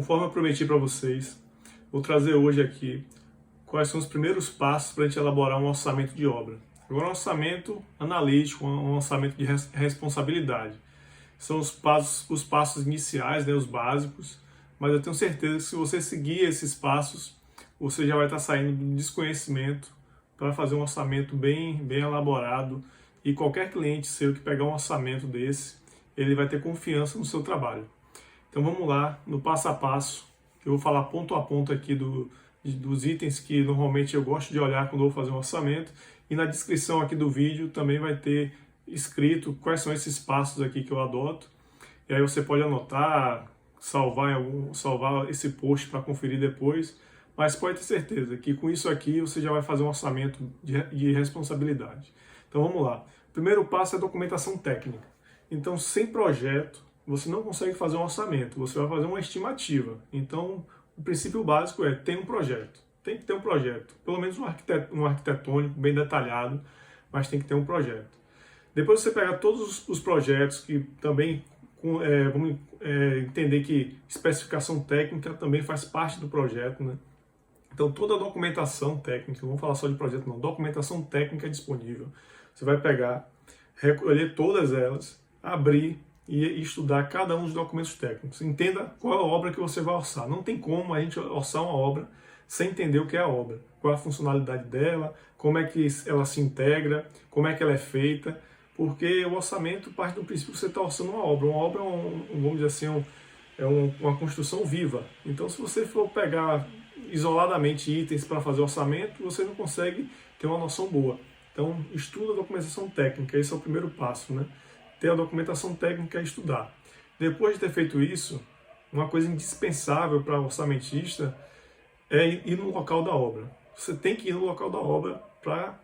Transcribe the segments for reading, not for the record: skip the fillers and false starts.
Conforme eu prometi para vocês, vou trazer hoje aqui quais são os primeiros passos para a gente elaborar um orçamento de obra. Agora, um orçamento analítico, um orçamento de responsabilidade. São os passos iniciais, né, os básicos, mas eu tenho certeza que se você seguir esses passos, você já vai estar saindo do desconhecimento para fazer um orçamento bem elaborado, e qualquer cliente seu que pegar um orçamento desse, ele vai ter confiança no seu trabalho. Então vamos lá, no passo a passo, eu vou falar ponto a ponto aqui dos itens que normalmente eu gosto de olhar quando eu vou fazer um orçamento, e na descrição aqui do vídeo também vai ter escrito quais são esses passos aqui que eu adoto, e aí você pode anotar, salvar esse post para conferir depois, mas pode ter certeza que com isso aqui você já vai fazer um orçamento de responsabilidade. Então vamos lá, o primeiro passo é a documentação técnica. Então, sem projeto, você não consegue fazer um orçamento, você vai fazer uma estimativa. Então, o princípio básico é ter um projeto. Tem que ter um projeto, pelo menos um arquitetônico bem detalhado, mas tem que ter um projeto. Depois você pega todos os projetos que também, vamos entender que especificação técnica também faz parte do projeto, né? Então, toda a documentação técnica, não vamos falar só de projeto não, documentação técnica disponível. Você vai pegar, recolher todas elas, abrir e estudar cada um dos documentos técnicos. Entenda qual é a obra que você vai orçar. Não tem como a gente orçar uma obra sem entender o que é a obra, qual é a funcionalidade dela, como é que ela se integra, como é que ela é feita, porque o orçamento parte do princípio que você está orçando uma obra. Uma obra vamos dizer assim, uma construção viva. Então, se você for pegar isoladamente itens para fazer orçamento, você não consegue ter uma noção boa. Então, estuda a documentação técnica, esse é o primeiro passo, né? Ter a documentação técnica e estudar. Depois de ter feito isso, uma coisa indispensável para o orçamentista é ir no local da obra. Você tem que ir no local da obra para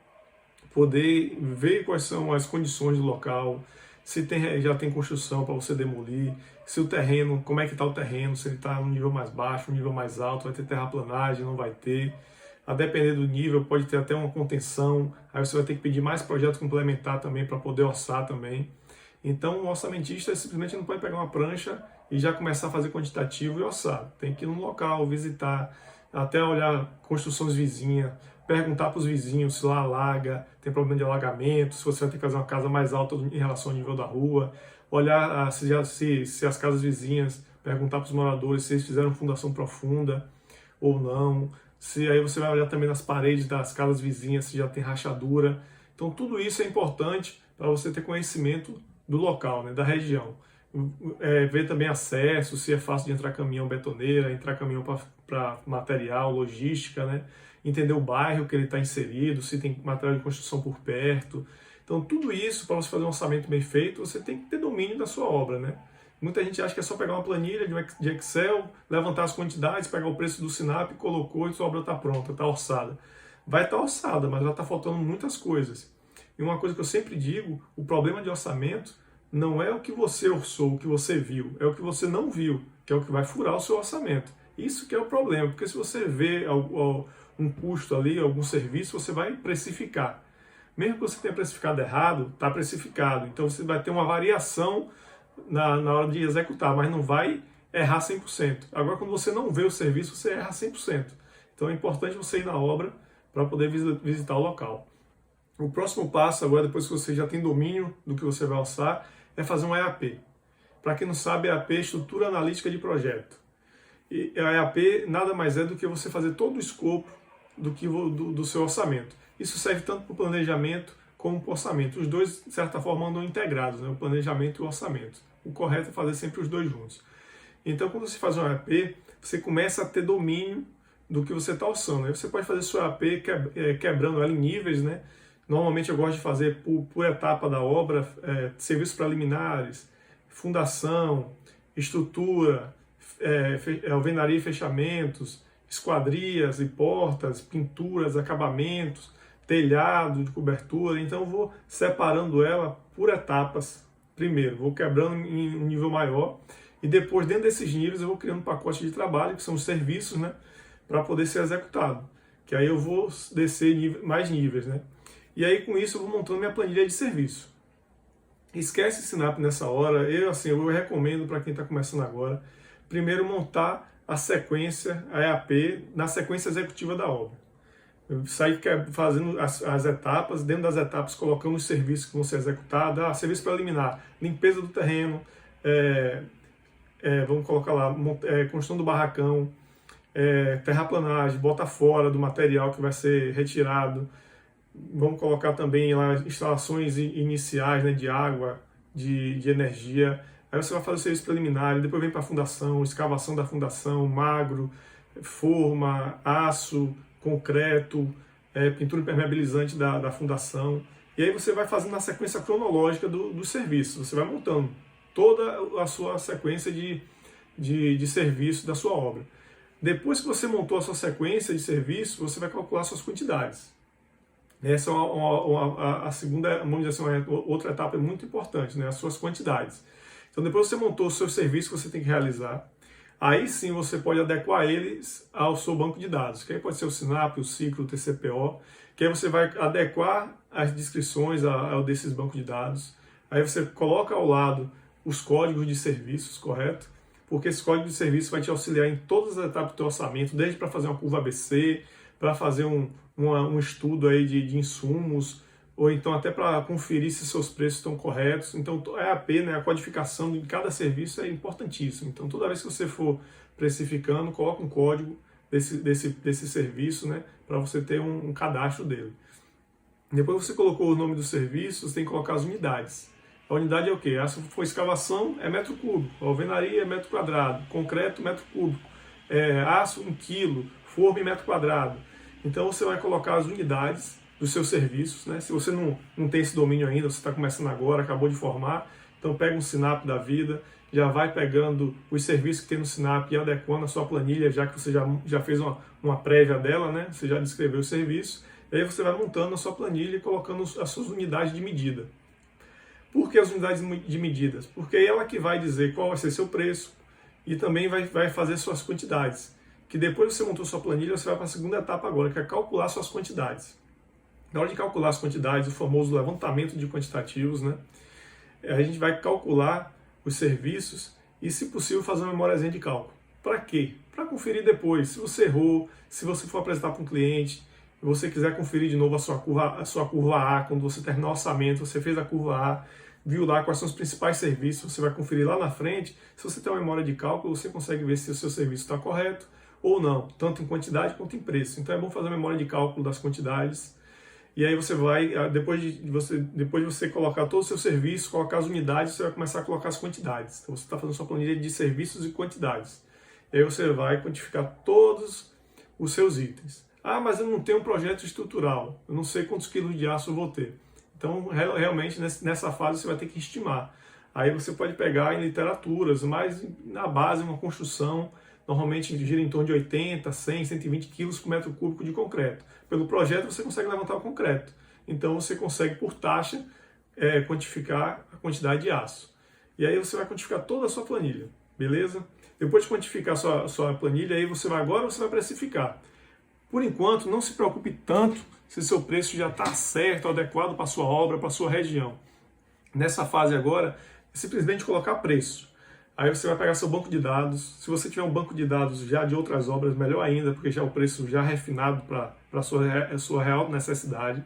poder ver quais são as condições do local, se já tem construção para você demolir, se o terreno, como é que está o terreno, se ele está no nível mais baixo, no nível mais alto, vai ter terraplanagem, não vai ter. A depender do nível, pode ter até uma contenção, aí você vai ter que pedir mais projeto complementar também para poder orçar também. Então, o orçamentista simplesmente não pode pegar uma prancha e já começar a fazer quantitativo e orçar. Tem que ir no local, visitar, até olhar construções vizinhas, perguntar para os vizinhos se lá alaga, tem problema de alagamento, se você vai ter que fazer uma casa mais alta em relação ao nível da rua, olhar se as casas vizinhas, perguntar para os moradores se eles fizeram fundação profunda ou não, se aí você vai olhar também nas paredes das casas vizinhas se já tem rachadura. Então tudo isso é importante para você ter conhecimento do local, né, da região. Ver também acesso, se é fácil de entrar caminhão betoneira, entrar caminhão para material, logística, né? Entender o bairro que ele está inserido, se tem material de construção por perto. Então tudo isso, para você fazer um orçamento bem feito, você tem que ter domínio da sua obra, né? Muita gente acha que é só pegar uma planilha de Excel, levantar as quantidades, pegar o preço do Sinap, colocou e sua obra está pronta, está orçada. Vai estar orçada, mas vai estar faltando muitas coisas. E uma coisa que eu sempre digo, o problema de orçamento não é o que você orçou, o que você viu, é o que você não viu, que é o que vai furar o seu orçamento. Isso que é o problema, porque se você vê um custo ali, algum serviço, você vai precificar. Mesmo que você tenha precificado errado, está precificado. Então você vai ter uma variação na hora de executar, mas não vai errar 100%. Agora, quando você não vê o serviço, você erra 100%. Então é importante você ir na obra para poder visitar o local. O próximo passo, agora, depois que você já tem domínio do que você vai orçar, é fazer um EAP. Para quem não sabe, EAP é Estrutura Analítica de Projeto. E a EAP nada mais é do que você fazer todo o escopo do seu orçamento. Isso serve tanto para o planejamento como para o orçamento. Os dois, de certa forma, andam integrados, né? O planejamento e o orçamento. O correto é fazer sempre os dois juntos. Então, quando você faz um EAP, você começa a ter domínio do que você está orçando. Aí você pode fazer sua EAP quebrando ela em níveis, né? Normalmente eu gosto de fazer por etapa da obra, serviços preliminares, fundação, estrutura, alvenaria e fechamentos, esquadrias e portas, pinturas, acabamentos, telhado de cobertura. Então eu vou separando ela por etapas primeiro, vou quebrando em um nível maior e depois dentro desses níveis eu vou criando um pacote de trabalho, que são os serviços, né, para poder ser executado. Que aí eu vou descer mais níveis, né? E aí, com isso, eu vou montando minha planilha de serviço. Esquece Sinap nessa hora. Eu recomendo para quem está começando agora, primeiro montar a sequência, a EAP, na sequência executiva da obra. Sair fazendo as etapas, dentro das etapas colocando os serviços que vão ser executados, serviço preliminar, limpeza do terreno, vamos colocar lá, construção do barracão, terraplanagem, bota fora do material que vai ser retirado, vamos colocar também lá instalações iniciais, né, de água, de energia. Aí você vai fazer o serviço preliminar, depois vem para a fundação, escavação da fundação, magro, forma, aço, concreto, pintura impermeabilizante da fundação. E aí você vai fazendo a sequência cronológica do serviço. Você vai montando toda a sua sequência de serviço da sua obra. Depois que você montou a sua sequência de serviço, você vai calcular suas quantidades. Essa é a segunda, vamos dizer assim, outra etapa muito importante, né? As suas quantidades. Então, depois que você montou o seu serviço que você tem que realizar, aí sim você pode adequar eles ao seu banco de dados, que aí pode ser o SINAP, o ciclo, o TCPO, que aí você vai adequar as descrições ao desses bancos de dados. Aí você coloca ao lado os códigos de serviços, correto? Porque esse código de serviço vai te auxiliar em todas as etapas do teu orçamento, desde para fazer uma curva ABC, para fazer um estudo aí de insumos, ou então até para conferir se seus preços estão corretos. Então a EAP, né, a codificação de cada serviço é importantíssimo. Então toda vez que você for precificando, coloca um código desse serviço, né, para você ter um cadastro dele. Depois você colocou o nome do serviço, você tem que colocar as unidades. A unidade é o quê? Se for escavação, é metro cúbico, alvenaria é metro quadrado, concreto, metro cúbico, aço, 1 quilo, forma em metro quadrado. Então você vai colocar as unidades dos seus serviços, né? Se você não tem esse domínio ainda, você está começando agora, acabou de formar, então pega um SINAP da vida, já vai pegando os serviços que tem no SINAP e adequando a sua planilha, já que você já fez uma prévia dela, né? Você já descreveu o serviço, e aí você vai montando a sua planilha e colocando as suas unidades de medida. Por que as unidades de medidas? Porque é ela que vai dizer qual vai ser seu preço e também vai fazer suas quantidades. Que depois que você montou sua planilha, você vai para a segunda etapa agora, que é calcular suas quantidades. Na hora de calcular as quantidades, o famoso levantamento de quantitativos, né? A gente vai calcular os serviços e, se possível, fazer uma memóriazinha de cálculo. Para quê? Para conferir depois. Se você errou, se você for apresentar para um cliente, e você quiser conferir de novo a sua curva A, quando você terminar o orçamento, você fez a curva A, viu lá quais são os principais serviços, você vai conferir lá na frente. Se você tem uma memória de cálculo, você consegue ver se o seu serviço está correto ou não, tanto em quantidade quanto em preço. Então é bom fazer a memória de cálculo das quantidades. E aí você vai, depois de você colocar todo o seu serviço, colocar as unidades, você vai começar a colocar as quantidades. Então você está fazendo sua planilha de serviços e quantidades. E aí você vai quantificar todos os seus itens. Ah, mas eu não tenho um projeto estrutural, eu não sei quantos quilos de aço eu vou ter. Então, realmente, nessa fase você vai ter que estimar. Aí você pode pegar em literaturas, mas na base, uma construção, normalmente gira em torno de 80, 100, 120 quilos por metro cúbico de concreto. Pelo projeto você consegue levantar o concreto. Então você consegue, por taxa, quantificar a quantidade de aço. E aí você vai quantificar toda a sua planilha, beleza? Depois de quantificar a sua planilha, aí você vai precificar. Por enquanto, não se preocupe tanto se seu preço já está certo, adequado para a sua obra, para a sua região. Nessa fase agora, é simplesmente colocar preço. Aí você vai pegar seu banco de dados. Se você tiver um banco de dados já de outras obras, melhor ainda, porque já é o preço já refinado para a sua real necessidade.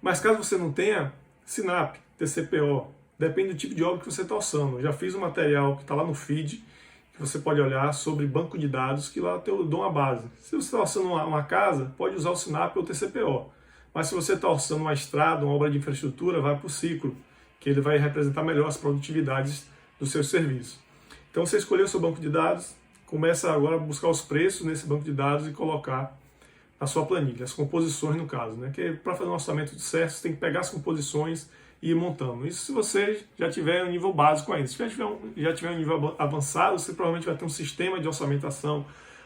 Mas caso você não tenha, SINAP, TCPO, depende do tipo de obra que você está orçando. Eu já fiz um material que está lá no feed, que você pode olhar sobre banco de dados, que lá eu dou uma base. Se você está orçando uma casa, pode usar o SINAP ou o TCPO. Mas se você está orçando uma estrada, uma obra de infraestrutura, vai para o ciclo, que ele vai representar melhor as produtividades do seu serviço. Então você escolheu o seu banco de dados, começa agora a buscar os preços nesse banco de dados e colocar na sua planilha, as composições no caso, né? Que para fazer um orçamento de certo, você tem que pegar as composições e ir montando. Isso se você já tiver um nível básico ainda. Se já tiver um nível avançado, você provavelmente vai ter um sistema de orçamentação,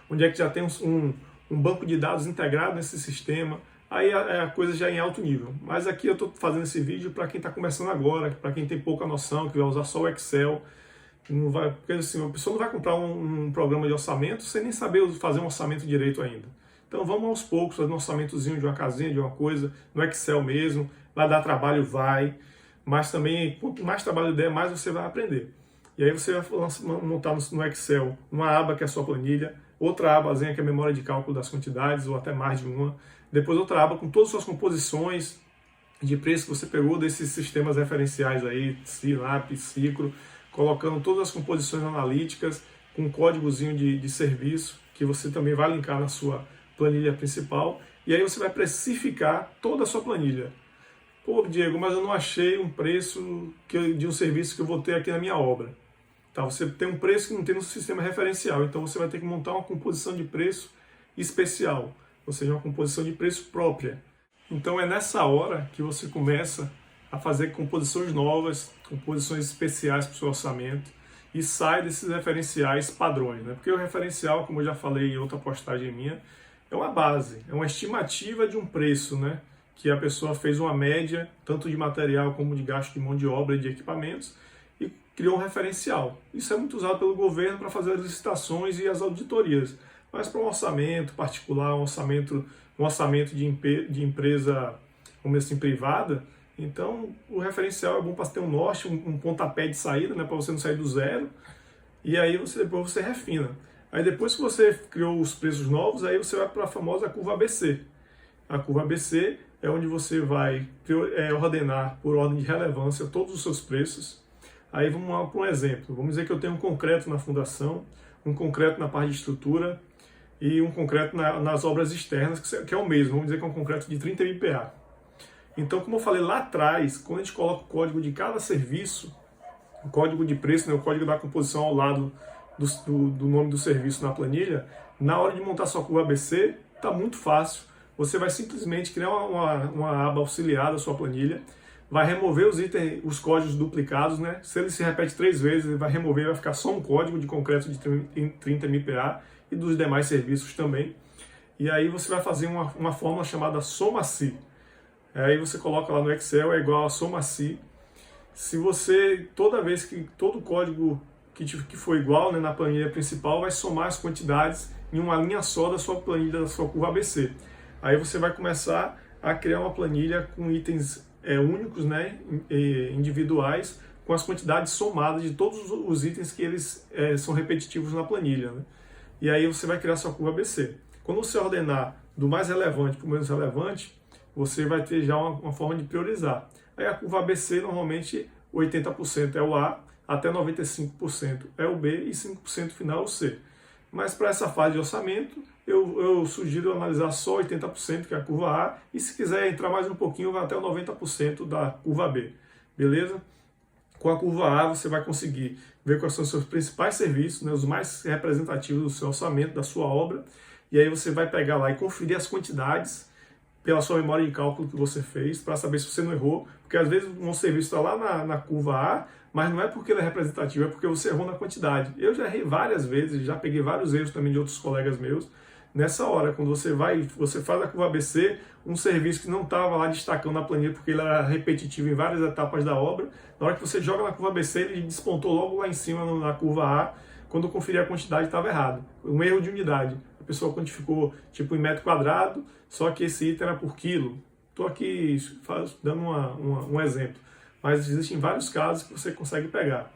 onde é que já tem um banco de dados integrado nesse sistema. Aí a coisa já é em alto nível. Mas aqui eu estou fazendo esse vídeo para quem está começando agora, para quem tem pouca noção, que vai usar só o Excel. Porque assim, a pessoa não vai comprar um programa de orçamento sem nem saber fazer um orçamento direito ainda. Então vamos aos poucos, fazer um orçamentozinho de uma casinha, de uma coisa, no Excel mesmo. Vai dar trabalho, vai. Mas também, quanto mais trabalho der, mais você vai aprender. E aí você vai montar no Excel uma aba que é a sua planilha, outra abazinha que é a memória de cálculo das quantidades, ou até mais de uma, depois outra aba com todas as suas composições de preço que você pegou desses sistemas referenciais aí, SILAP, Ciclo, colocando todas as composições analíticas com um códigozinho de serviço que você também vai linkar na sua planilha principal, e aí você vai precificar toda a sua planilha. Pô, Diego, mas eu não achei um preço de um serviço que eu vou ter aqui na minha obra. Tá, você tem um preço que não tem no sistema referencial, então você vai ter que montar uma composição de preço especial, ou seja, uma composição de preço própria. Então é nessa hora que você começa a fazer composições novas, composições especiais para o seu orçamento e sai desses referenciais padrões, né? Porque o referencial, como eu já falei em outra postagem minha, é uma base, é uma estimativa de um preço, né? Que a pessoa fez uma média, tanto de material como de gasto de mão de obra e de equipamentos, e criou um referencial. Isso é muito usado pelo governo para fazer as licitações e as auditorias, mas para um orçamento particular, um orçamento de empresa, vamos dizer assim, privada, então o referencial é bom para ter um norte, um pontapé de saída, né, para você não sair do zero, e aí depois você refina. Aí depois que você criou os preços novos, aí você vai para a famosa curva ABC. A curva ABC é onde você vai ordenar por ordem de relevância todos os seus preços. Aí vamos lá para um exemplo. Vamos dizer que eu tenho um concreto na fundação, um concreto na parte de estrutura e um concreto nas obras externas, que é o mesmo. Vamos dizer que é um concreto de 30 MPa. Então, como eu falei lá atrás, quando a gente coloca o código de cada serviço, o código de preço, né, o código da composição ao lado do nome do serviço na planilha, na hora de montar sua curva ABC, está muito fácil. Você vai simplesmente criar uma aba auxiliar da sua planilha, vai remover os códigos duplicados, né? Se ele se repete 3 vezes, ele vai remover, vai ficar só um código de concreto de 30 MPa e dos demais serviços também. E aí você vai fazer uma fórmula chamada soma-si. Aí você coloca lá no Excel, é igual a soma-si. Se você, toda vez que todo código que for igual, né, na planilha principal, vai somar as quantidades em uma linha só da sua planilha, da sua curva ABC. Aí você vai começar a criar uma planilha com itens únicos, né, individuais, com as quantidades somadas de todos os itens que eles são repetitivos na planilha, né? E aí você vai criar sua curva ABC. Quando você ordenar do mais relevante para o menos relevante, você vai ter já uma forma de priorizar. Aí a curva ABC, normalmente, 80% é o A, até 95% é o B e 5% final é o C. Mas para essa fase de orçamento, eu sugiro analisar só 80%, que é a curva A, e se quiser entrar mais um pouquinho, vai até o 90% da curva B. Beleza? Com a curva A, você vai conseguir ver quais são os seus principais serviços, né, os mais representativos do seu orçamento, da sua obra, e aí você vai pegar lá e conferir as quantidades pela sua memória de cálculo que você fez, para saber se você não errou, porque às vezes um serviço está lá na curva A, mas não é porque ele é representativo, é porque você errou na quantidade. Eu já errei várias vezes, já peguei vários erros também de outros colegas meus. Nessa hora, quando você faz a curva ABC, um serviço que não estava lá destacando na planilha porque ele era repetitivo em várias etapas da obra, na hora que você joga na curva ABC, ele despontou logo lá em cima na curva A, quando eu conferi a quantidade estava errado. Um erro de unidade. A pessoa quantificou tipo em metro quadrado, só que esse item era por quilo. Estou aqui dando um exemplo. Mas existem vários casos que você consegue pegar.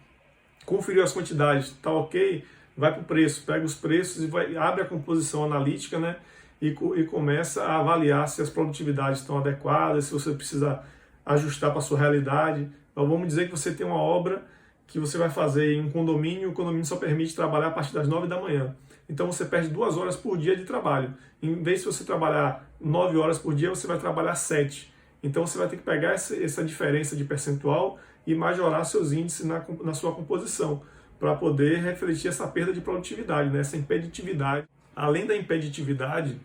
Conferiu as quantidades, está ok, vai para o preço, pega os preços e abre a composição analítica, né? E começa a avaliar se as produtividades estão adequadas, se você precisa ajustar para a sua realidade. Então vamos dizer que você tem uma obra que você vai fazer em um condomínio, e o condomínio só permite trabalhar a partir das 9 da manhã. Então você perde 2 horas por dia de trabalho. Em vez de você trabalhar 9 horas por dia, você vai trabalhar 7. Então você vai ter que pegar essa diferença de percentual e majorar seus índices na sua composição, para poder refletir essa perda de produtividade, né? Essa impeditividade. Além da impeditividade,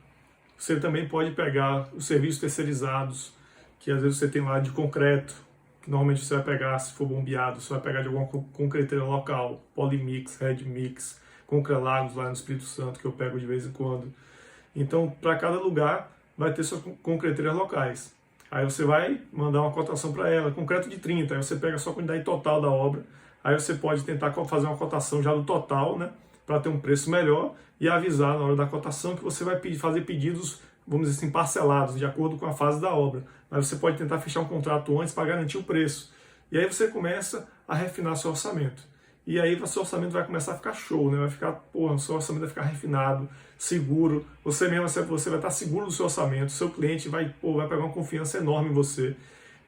você também pode pegar os serviços terceirizados, que às vezes você tem lá de concreto, que normalmente você vai pegar, se for bombeado, você vai pegar de alguma concreteira local, Polimix, Redmix, Concrelagos lá no Espírito Santo, que eu pego de vez em quando. Então, para cada lugar, vai ter suas concreteiras locais. Aí você vai mandar uma cotação para ela, concreto de 30, aí você pega a sua quantidade total da obra, aí você pode tentar fazer uma cotação já do total, né, para ter um preço melhor e avisar na hora da cotação que você vai fazer pedidos, vamos dizer assim, parcelados, de acordo com a fase da obra. Mas você pode tentar fechar um contrato antes para garantir o preço. E aí você começa a refinar seu orçamento. e aí o seu orçamento vai começar a ficar show, né? Vai ficar, porra, o seu orçamento vai ficar refinado, seguro, você mesmo você vai estar seguro do seu orçamento, seu cliente vai pegar uma confiança enorme em você.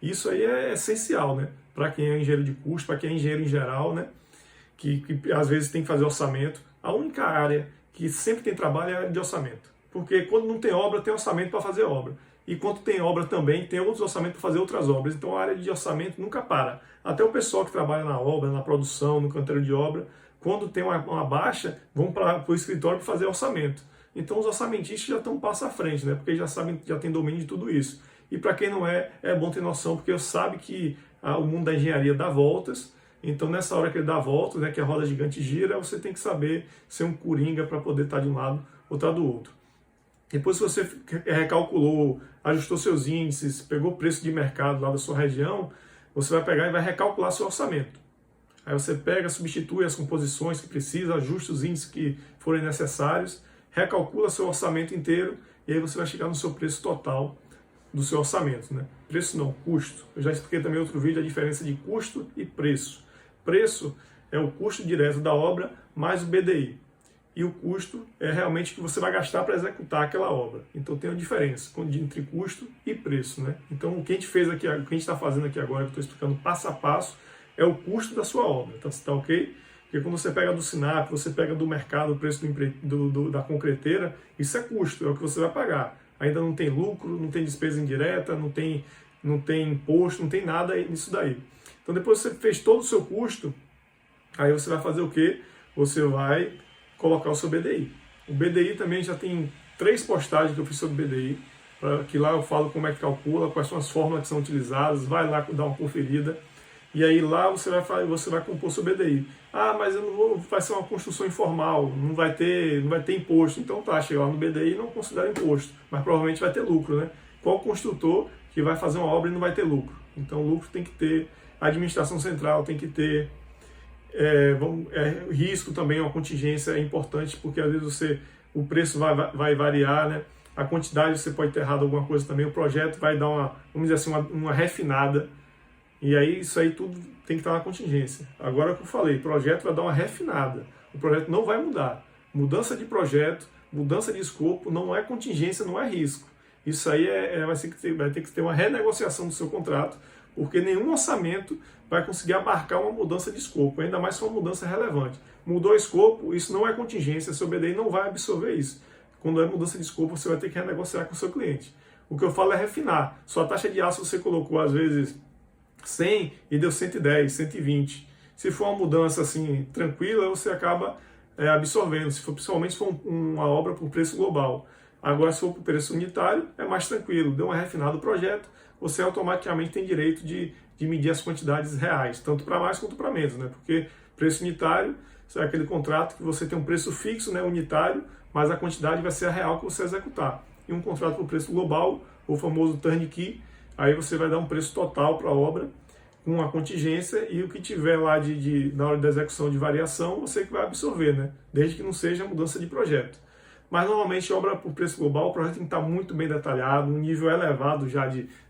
Isso aí é essencial, né? Para quem é engenheiro de custo, para quem é engenheiro em geral, né? Que às vezes tem que fazer orçamento. A única área que sempre tem trabalho é a área de orçamento. Porque quando não tem obra, tem orçamento para fazer obra. E quando tem obra também, tem outros orçamentos para fazer outras obras. Então a área de orçamento nunca para. Até o pessoal que trabalha na obra, na produção, no canteiro de obra, quando tem uma baixa, vão para o escritório para fazer orçamento. Então os orçamentistas já estão um passo à frente, né? Porque já sabem, já tem domínio de tudo isso. E para quem não é bom ter noção, porque sabe que o mundo da engenharia dá voltas. Então nessa hora que ele dá voltas, né, que a roda gigante gira, você tem que saber ser um coringa para poder estar de um lado ou estar do outro. Depois que você recalculou, ajustou seus índices, pegou o preço de mercado lá da sua região, você vai pegar e vai recalcular seu orçamento. Aí você pega, substitui as composições que precisa, ajusta os índices que forem necessários, recalcula seu orçamento inteiro e aí você vai chegar no seu preço total do seu orçamento, né? Preço não, custo. Eu já expliquei também em outro vídeo a diferença de custo e preço. Preço é o custo direto da obra mais o BDI. E o custo é realmente o que você vai gastar para executar aquela obra. Então tem uma diferença entre custo e preço, né? Então o que a gente fez aqui, o que a gente está fazendo aqui agora, que eu estou explicando passo a passo, é o custo da sua obra. Então está ok? Porque quando você pega do Sinap, você pega do mercado o preço da concreteira, isso é custo, é o que você vai pagar. Ainda não tem lucro, não tem despesa indireta, não tem imposto, não tem nada nisso daí. Então depois que você fez todo o seu custo, aí você vai fazer o quê? Você vai colocar o seu BDI. O BDI também já tem 3 postagens que eu fiz sobre BDI, que lá eu falo como é que calcula, quais são as fórmulas que são utilizadas, vai lá dar uma conferida, e aí lá você vai compor seu BDI. Ah, mas eu não vou, vai ser uma construção informal, não vai ter imposto. Então tá, chega lá no BDI e não considera imposto, mas provavelmente vai ter lucro, né? Qual construtor que vai fazer uma obra e não vai ter lucro? Então o lucro tem que ter, a administração central tem que ter, risco também, uma contingência é importante, porque às vezes o preço vai variar, né? A quantidade você pode ter errado alguma coisa também, o projeto vai dar vamos dizer assim, uma refinada, e aí isso aí tudo tem que estar na contingência. Agora que eu falei, o projeto vai dar uma refinada, o projeto não vai mudar. Mudança de projeto, mudança de escopo, não é contingência, não é risco. Isso aí vai ter que ter uma renegociação do seu contrato, porque nenhum orçamento vai conseguir abarcar uma mudança de escopo, ainda mais se uma mudança relevante. Mudou o escopo, isso não é contingência, seu BDI não vai absorver isso. Quando é mudança de escopo, você vai ter que renegociar com o seu cliente. O que eu falo é refinar. Sua taxa de aço você colocou, às vezes, 100 e deu 110, 120. Se for uma mudança assim tranquila, você acaba absorvendo, principalmente se for uma obra por preço global. Agora, se for por preço unitário, é mais tranquilo. Deu uma refinada do projeto, você automaticamente tem direito de medir as quantidades reais, tanto para mais quanto para menos, né? Porque preço unitário é aquele contrato que você tem um preço fixo, né, unitário, mas a quantidade vai ser a real que você executar. E um contrato por preço global, o famoso turnkey, aí você vai dar um preço total para a obra, com a contingência, e o que tiver lá na hora da execução de variação, você que vai absorver, né? Desde que não seja mudança de projeto. Mas normalmente obra por preço global, o projeto tem que estar muito bem detalhado, um nível elevado já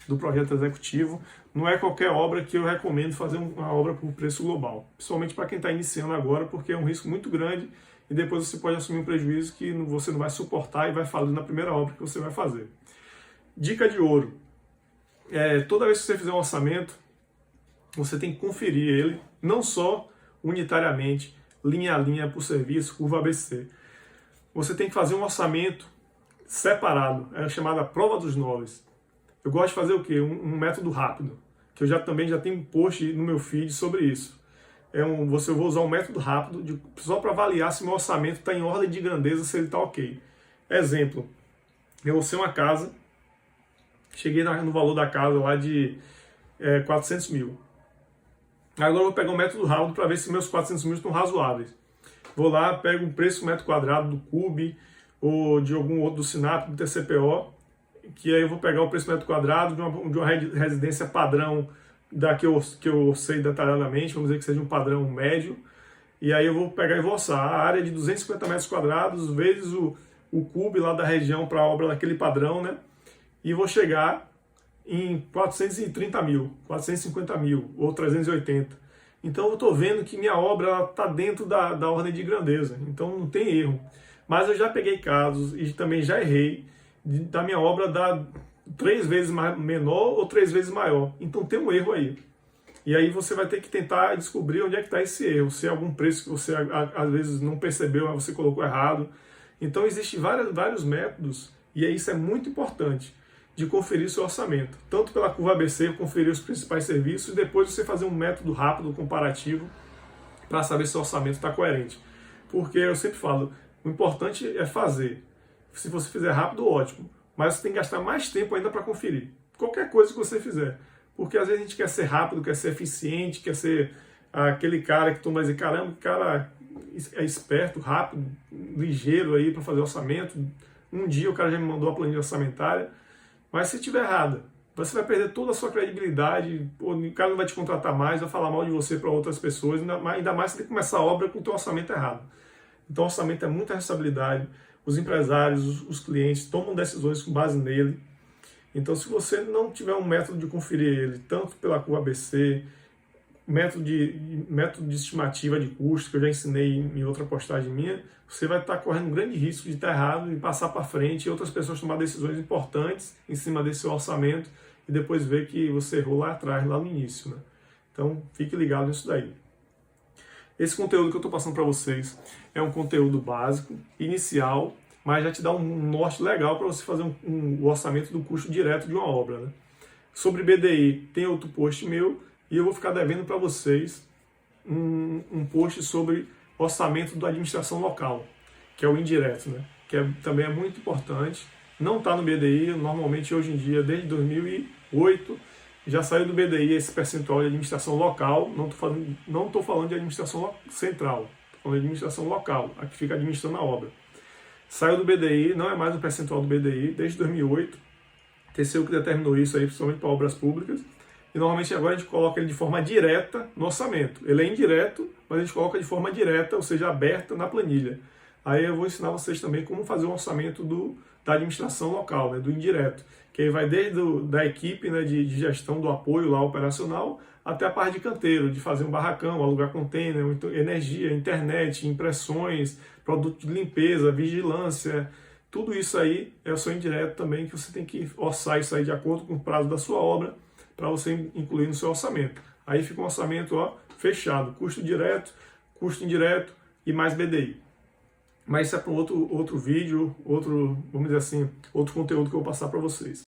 do projeto executivo. Não é qualquer obra que eu recomendo fazer uma obra por preço global, principalmente para quem está iniciando agora, porque é um risco muito grande e depois você pode assumir um prejuízo que você não vai suportar e vai falir na primeira obra que você vai fazer. Dica de ouro: toda vez que você fizer um orçamento, você tem que conferir ele, não só unitariamente, linha a linha por serviço, curva ABC. Você tem que fazer um orçamento separado, é a chamada prova dos 9. Eu gosto de fazer o quê? Um método rápido, que eu também já tenho um post no meu feed sobre isso. Eu vou usar um método rápido só para avaliar se meu orçamento está em ordem de grandeza, se ele está ok. Exemplo, eu vou ser uma casa, cheguei no valor da casa lá de 400 mil. Agora eu vou pegar um método rápido para ver se meus 400 mil estão razoáveis. Vou lá, pego um preço metro quadrado do CUB ou de algum outro do Sinap, do TCPO, que aí eu vou pegar o preço metro quadrado de uma residência padrão que eu sei detalhadamente, vamos dizer que seja um padrão médio, e aí eu vou pegar e vou orçar a área de 250 metros quadrados vezes o CUB lá da região para a obra daquele padrão, né? E vou chegar em 430 mil, 450 mil ou 380. Então eu estou vendo que minha obra está dentro da ordem de grandeza, então não tem erro. Mas eu já peguei casos e também já errei da minha obra dar 3 vezes menor ou 3 vezes maior. Então tem um erro aí. E aí você vai ter que tentar descobrir onde é que está esse erro, se é algum preço que você às vezes não percebeu, mas você colocou errado. Então existem vários métodos, e isso é muito importante, de conferir seu orçamento. Tanto pela curva ABC, conferir os principais serviços, e depois você fazer um método rápido, comparativo, para saber se o orçamento está coerente. Porque eu sempre falo, o importante é fazer. Se você fizer rápido, ótimo. Mas você tem que gastar mais tempo ainda para conferir. Qualquer coisa que você fizer. Porque às vezes a gente quer ser rápido, quer ser eficiente, quer ser aquele cara que tu vai dizer, caramba, que cara é esperto, rápido, ligeiro aí para fazer orçamento. Um dia o cara já me mandou a planilha orçamentária. Mas se estiver errada, você vai perder toda a sua credibilidade, o cara não vai te contratar mais, vai falar mal de você para outras pessoas, ainda mais se você tem que começar a obra com o teu orçamento errado. Então, orçamento é muita responsabilidade. Os empresários, os clientes tomam decisões com base nele. Então, se você não tiver um método de conferir ele, tanto pela curva ABC, método de estimativa de custo, que eu já ensinei em outra postagem minha, você vai estar correndo um grande risco de estar errado e passar para frente e outras pessoas tomar decisões importantes em cima desse seu orçamento e depois ver que você errou lá atrás, lá no início, né? Então, fique ligado nisso daí. Esse conteúdo que eu estou passando para vocês é um conteúdo básico, inicial, mas já te dá um norte legal para você fazer um orçamento do custo direto de uma obra, né? Sobre BDI, tem outro post meu e eu vou ficar devendo para vocês um post sobre orçamento da administração local, que é o indireto, né? Também é muito importante. Não está no BDI, normalmente hoje em dia, desde 2008, já saiu do BDI esse percentual de administração local, não estou falando de administração central, estou falando de administração local, a que fica administrando a obra. Saiu do BDI, não é mais o percentual do BDI, desde 2008, TCU que determinou isso aí, principalmente para obras públicas, e normalmente agora a gente coloca ele de forma direta no orçamento. Ele é indireto, mas a gente coloca de forma direta, ou seja, aberta na planilha. Aí eu vou ensinar vocês também como fazer um orçamento da administração local, né, do indireto, que aí vai desde da equipe, né, de gestão do apoio lá operacional até a parte de canteiro, de fazer um barracão, alugar container, energia, internet, impressões, produto de limpeza, vigilância, tudo isso aí é o seu indireto também, que você tem que orçar isso aí de acordo com o prazo da sua obra para você incluir no seu orçamento. Aí fica um orçamento fechado, custo direto, custo indireto e mais BDI. Mas isso é para outro vídeo, vamos dizer assim, outro conteúdo que eu vou passar para vocês.